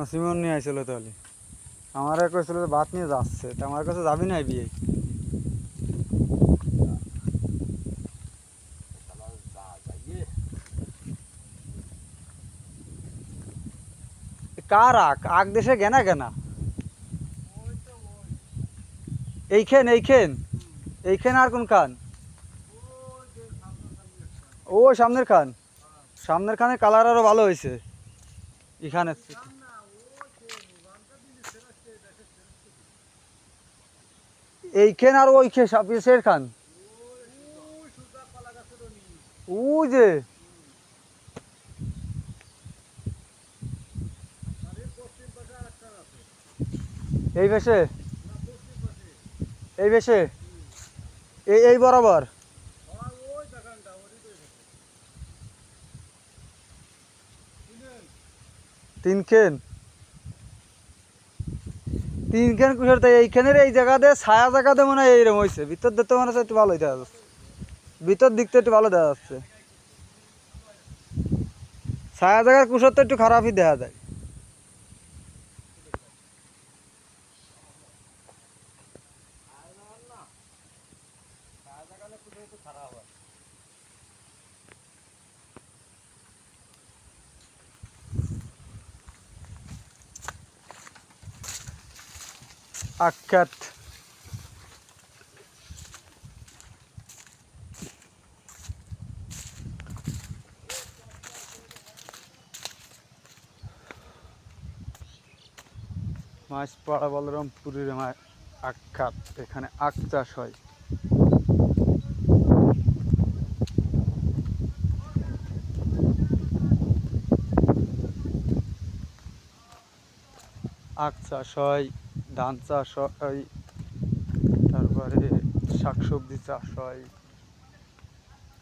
Simon নিয়ে আইছিল তাহলে আমার কইছিল যে ভাত নিয়ে যাচ্ছে তা আমার কাছে যাবি না বিয়ে কার আগ দেশে গেনা কেনা এইখান আর কোন খান ও সামনের খানের কালার আরো ভালো হয়েছে এখানে এইখান আর ওইখান খান ও যে এই ভেসে এই বরাবর তিনখান কুসর তাই এইখানের এই জায়গাতে ছায়া জায়গাতে মনে হয় এইরকম হয়েছে ভিতর দিকতে মনে হচ্ছে একটু ভালোই দেখা যাচ্ছে ভিতর দিকতে একটু ভালো দেখা যাচ্ছে ছায়া জায়গার কুসর তো একটু খারাপই দেখা যায় আখ্যাত মাছপাড়া বলরামপুরের আখ্যাত এখানে আখ চাষ হয় আখ চাষ হয় ধান চাষ হয় তারপরে শাকসবজি চাষ হয়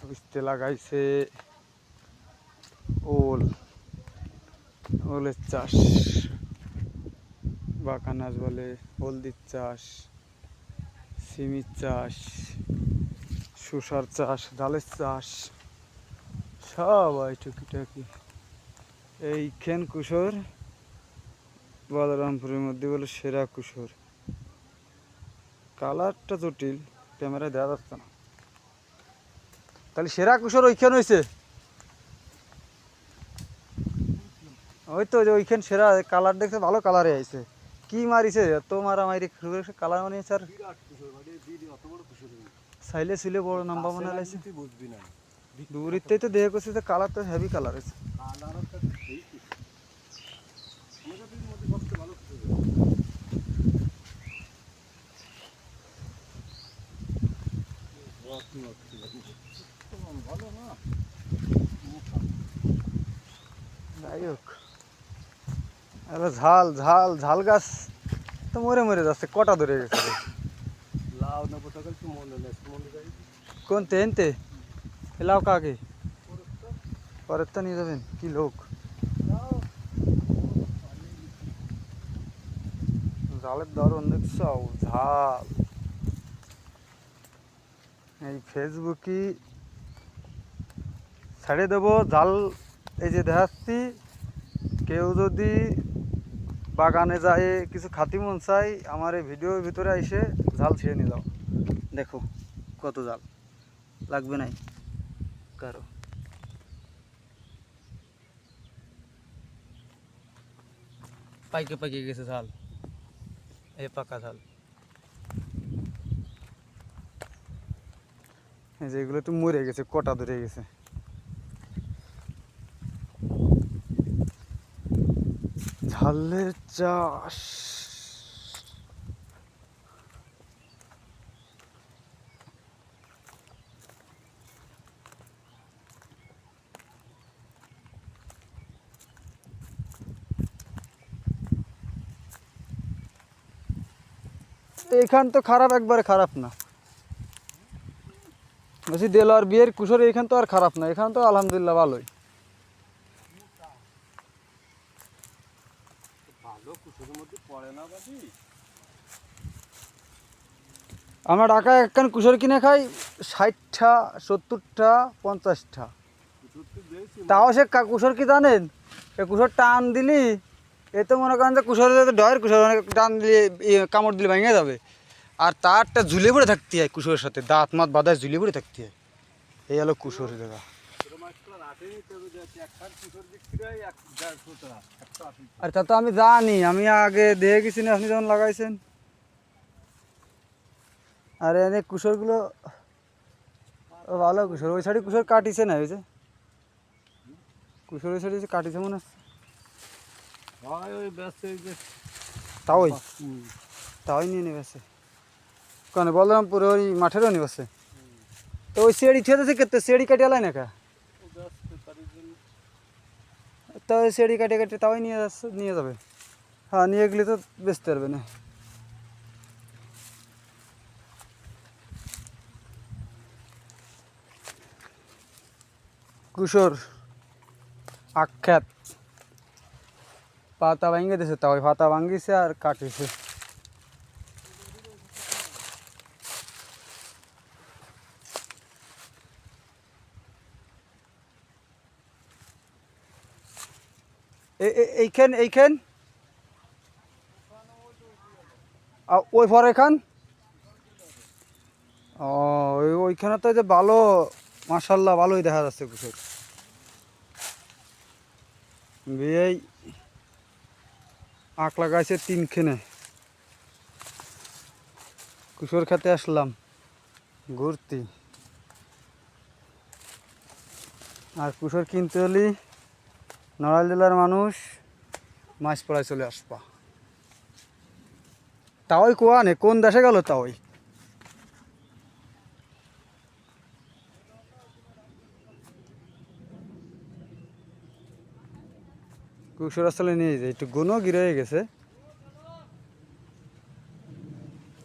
বুঝতে লাগাইছে ওলের চাষ বাকানাস বলে হলদির চাষ সিমির চাষ শসার চাষ ডালের চাষ সবাই টুকিটাকি এইখান কুসর বলরামপুরের মধ্যে বলে সেরা কুসর কালারটা জটিল ক্যামেরায় দেওয়া যাচ্ছে না তাহলে সেরা কুসর ওইখান হয়েছে ওই তো ওইখান সেরা কালার দেখছে ভালো কালারে আইছে কি মারিছে তো মারামারি কালার মানিয়েছে আর সাইলে ছিলে বড় নাম্বার মনে লাগছে দূরিতেই তো দেখে করছে যে কালার তো হেভি কালার আছে যাই হোক ঝাল ঝাল ঝাল গাছ তো মরে যাচ্ছে কটা ধরে গেছে কোন তেনতে লাউ কাকে পরের তো নিয়ে যাবেন কি লোক জালের দরন দেখছ ঝাল এই ফেসবুকে ছেড়ে দেবো জাল এই যে দেখাচ্ছি কেউ যদি বাগানে যায় কিছু খাতি মন চাই আমার এই ভিডিওর ভিতরে এসে জাল ছিঁড়ে নিয়ে যাও দেখো কত জাল লাগবে নাই কারো পাইকে গেছে জাল এই পাকা জাল এই যে এগুলো তো মরে গেছে কটা ধরে গেছে ঝালের চাষ এইখান তো খারাপ একবারে খারাপ না বলছি দেলোয়ার বিয়ের কুসর এইখান তো আর খারাপ না এখান তো আলহামদুলিল্লাহ ভালোই আমরা ঢাকায় একখান কুসর কিনে খাই 60টা 70টা 50টা। তাও সে কুসর কি জানেন, এ কুসর টান দিলি এ তো মনে করেন যে কুসরের ডয়ের কুসর অনেক টান দিলে কামড় দিলে ভেঙে যাবে। আর তারটা ঝুলে পড়ে থাকতে হয় কুসরের সাথে, দাঁত মাত বাদায় ঝুলে পড়ে থাকতে হয়। এই হলো কুসরের জায়গা। আর তা তো আমি জানি, আমি আগে দেখে গেছি না আপনি যখন লাগাইছেন। আর এনে কুসরগুলো ভালো কুসর, ওই সাইডে কুসর কাটিছে না, ওই যে কুসর ওই সাইডে কাটিছে মনে হচ্ছে। তাওই তাওই নিয়ে নেবে কেন বলরামপুরে ওই মাঠেরও নিবে। তো ওই সেড়ি ঠিক আছে, কেতে সেড়ি কাটিয়ে আলাই না কা, তো ওই সেড়ি কাটে কাটে তাওই নিয়ে যাবে। হ্যাঁ নিয়ে গেলে তো বেচতে পারবে না। কুসর আখ্যাত পাতা ভাঙিয়ে দিয়েছে, তা ওই পাতা ভাঙিছে আর কাটিছে। এইখান ওই পর এখান ও ওইখানে তো যে ভালো মাশাল্লাহ ভালোই দেখা যাচ্ছে কুসর। বিয়েই আঁক লাগাইছে 3খানে। কুসর খেতে আসলাম ঘুরতে, আর কুসর কিনতে হলে নড়াইল জেলার মানুষ মাছপাড়ায় চলে আসবা। তাওই কোয়া নে কোন দেশে গেল তাওই। কুসর আসলে নিয়ে যায় একটু গুণও গিরে হয়ে গেছে,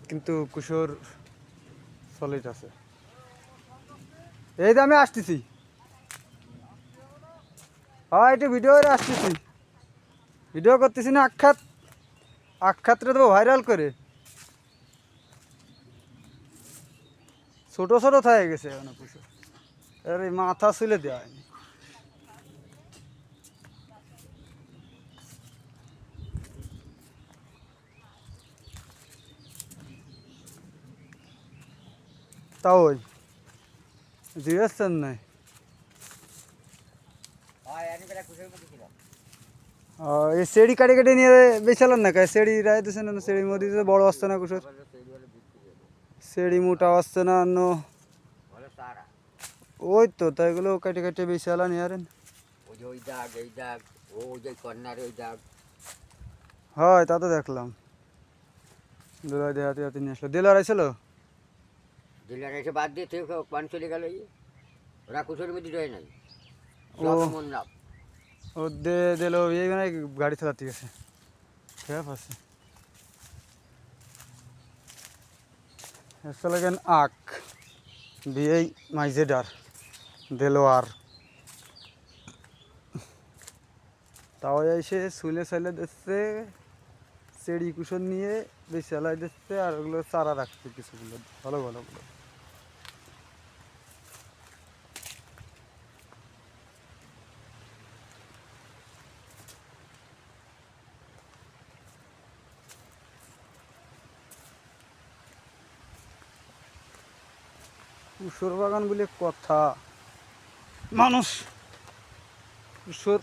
কিন্তু কুসর সলিড আছে। এই যে আমি আসতেছি, হ্যাঁ একটু ভিডিও করে আসতেছি, ভিডিও করতেছি না। আখ্যাতরে দেবো ভাইরাল করে, ছোট ছোট থাকে গেছে এখন কুসর, আর এই মাথা ছুলে দেওয়া হয়নি। তাও ওই জিজ্ঞেসছেন নাই এই সেড়ি কাটে কেটে নিয়ে বেচালেন না, কাজ সেড়ি রায় দিয়েছেন না, সেড়ির মধ্যে তো বড় আসছে না কুসর, সেড়ি মোটা আসছে না অন্য। ওই তো তাই এগুলো কেটে কেটে বেচালেন ইয়ারেন। হয় তা তো দেখলাম, দোলাই দেহাতে হাতে নিয়ে আসলো। দিলার আইছিল, দিলার এসে বাদ দিয়ে তুই পান চলে গেল, ওরা কুসরের মধ্যে রয়ে নাই। ও দিল এই মানে গাড়ি চালাতে গেছে, ঠিক আছে। লাগেন আখ বিয়ে মাইজেডার দেলোয়ার, তাও এসে শুলে চাইলে দিচ্ছে, চেড়ি কুসন নিয়ে বেশি চালাই দিচ্ছে, আর ওগুলো চারা রাখছে কিছুগুলো ভালো ভালোগুলো। কুসর বাগান বলে কথা, মানুষ কুসর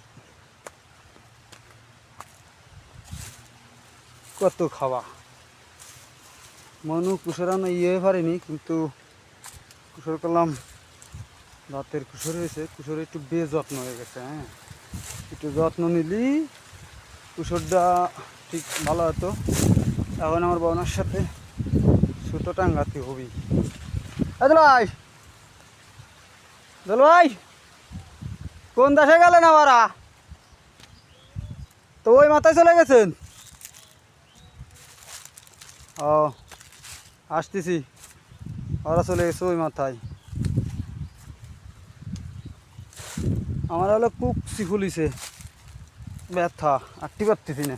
কত খাওয়া। মানুষ কুসর আনো পারেনি, কিন্তু কুসর করলাম রাতের কুসর হয়েছে। কুসর একটু বেযত্ন হয়ে গেছে, হ্যাঁ একটু যত্ন নিলি কুসরটা ঠিক ভালো হতো। এখন আমার বোনের সাথে ছোটো টাঙ্গাতে হবি। ভাই ভাই কোন দেশে গেলেন আমারা, তো ওই মাথায় চলে গেছেন। ও আসতেছি, ওরা চলে গেছে ওই মাথায়। আমার হলো কুকসি ফুলিছে, ব্যথা আটটি পারতেছি না।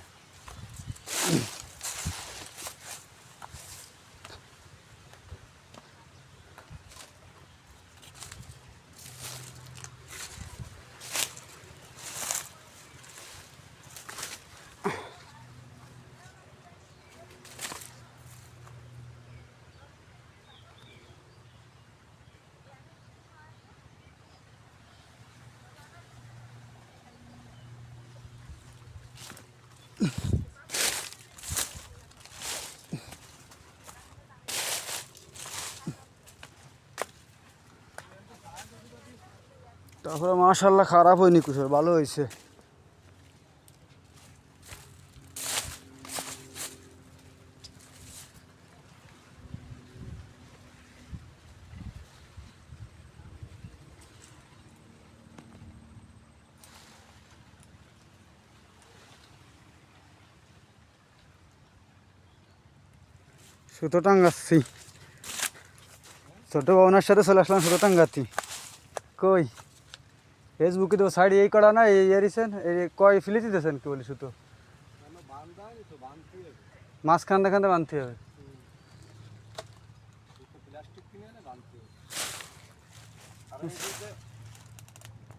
তারপরে মাশাআল্লাহ খারাপ হয়নি কুসর, ভালো হয়েছে। সুতো টাঙ্গাচ্ছি, ছোট ওনার সাথে চলে আসলাম সুতো টাঙ্গাচ্ছি। কই ফেসবুকে তো সাইড এই করা না, এই এরিছেন, এই কয় ফিলে দিতেছেন কি বলি সুতো? মাঝখান দেখানতে বাঁধতে হবে। প্লাস্টিক কিনে এনে বাঁধতে হবে। আর এই যে